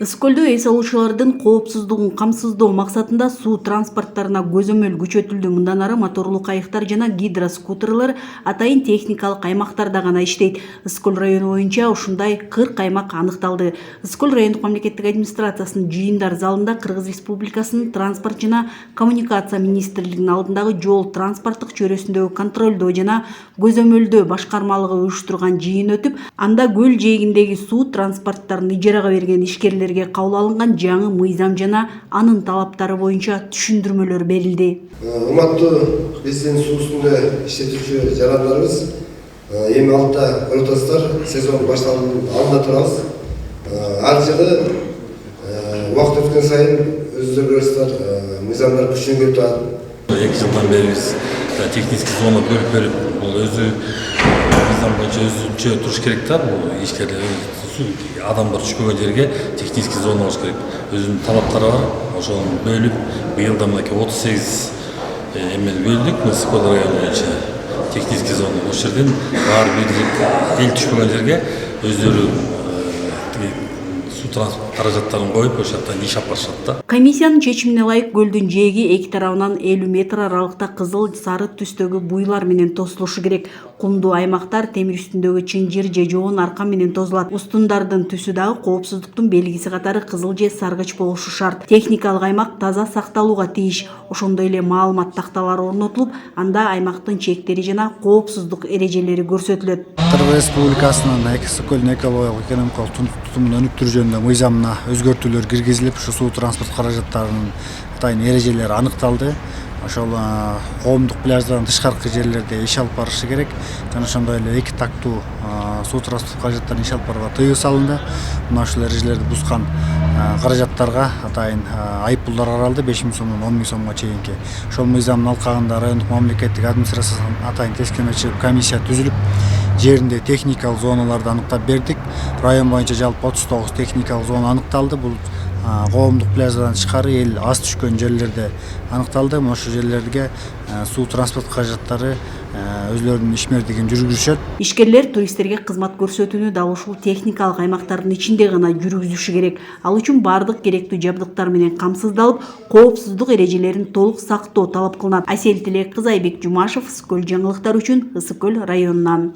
Ысык көлдө эс алуучулардын коопсуздугун камсыздоо максатында суу транспорттарына көзөмөл күчөтүлдү. Мындан ары моторлуу кайыктар жана гидроскутерлер атайын техникалык аймактарда гана иштейт. Ысык көл району боюнча ушундай 40 аймак аныкталды. Ысык көл райондук мамлекеттик администрациясынын жыйындар залында Кыргыз Республикасынын транспорт жана коммуникация министрлигинин алдындагы жол транспорттук чөйрөсүндөгү контролдоо жана көзөмөлдөө башкармалыгы уюштурган жыйын өтүп, анда көл жээгиндеги суу транспорттарын ижарага берген ишкерлерге кабыл алынган жаңы мыйзам жана анын талаптары боюнча түшүндүрмөлөр берилди. Урматтуу биздин суу үстүндө иштетүүчү жарандарыбыз, эми алда көрүп атасыздар, сезон башталгандын алдында турабыз. Ар жылы убакыт өткөн сайын өзгөрүштөр, мыйзамдар күчүнүп кетип атат. 2 жылдан бери биз технический зона бөлүп бул өзү мыйзам боюнча өзүнчө туруш керек да. Бул ишкерлер адамдар түшпөгөн жерге технический зона болуш керек. Өзүнүн талаптары бар. Ошону бөлүп, быйылда мынакей 38 эмел бөлдүк. Ысык көл району боюнча технический зона. Ошол жерден баары бир эл түшпөгөн жерге өздөрү суу транспорт каражаттарын коюп, ошол жактан иш алып барышат да. Комиссиянын чечимине ылайык көлдүн жээги эки тарабынан 50 метр аралыкта кызыл, сары түстөгү буйлар менен тосулушу керек. Кумдуу аймактар темир үстүндөгү чынжыр же жоон аркан менен тозулат. Устундардын түсү дагы коопсуздуктун белгиси катары кызыл же саргыч болушу шарт. Техникалык аймак таза сакталууга тийиш. Ошондой эле маалымат такталары орнотулуп, анда аймактын чектери жана коопсуздук эрежелери көрсөтүлөт. Кыргыз Республикасынын Ысык көлдүн экологиялык экономикалык тутумун өнүктүрүү жөнүндө мыйзамына өзгөртүүлөр киргизилип, ушу суу транспорт каражаттарынын атайын эрежелери аныкталды. Ошол коомдук пляждардан тышкаркы жерлерде иш алып барышы керек. Жана ошондой эле эки тактуу суу транспорт каражаттарын иш алып барууга тыюу салынды. Мына ушул эрежелерди бузган каражаттарга атайын айыппулдар каралды, 5000 сомдон 10.000 сомго чейинки. Ошол мыйзамдын алкагында райондук мамлекеттик администрациянын атайын тескермечи комиссия түзүлүп, жеринде техникалык зоналарды аныктап бердик. Район боюнча жалпы 39 техникалык зона аныкталды. Бул коомдук пляждардан тышкары эл аз түшкөн жерлерде аныкталды. Ошол жерлерге суу транспорт каражаттары өзлөрүнүн ишмердигин жүргүзүшөт. Ишкерлер туристтерге кызмат көрсөтүүнү дал ушул техникалык аймактардын ичинде гана жүргүзүшү керек. Ал үчүн бардык керектүү жабдыктар менен камсыздалып, коопсуздук эрежелерин толук сактоо талап кылынат. Айсел Тилек кызы, Айбек Жумашев, Ысык көл жаңылыктар үчүн Ысык көл районунан.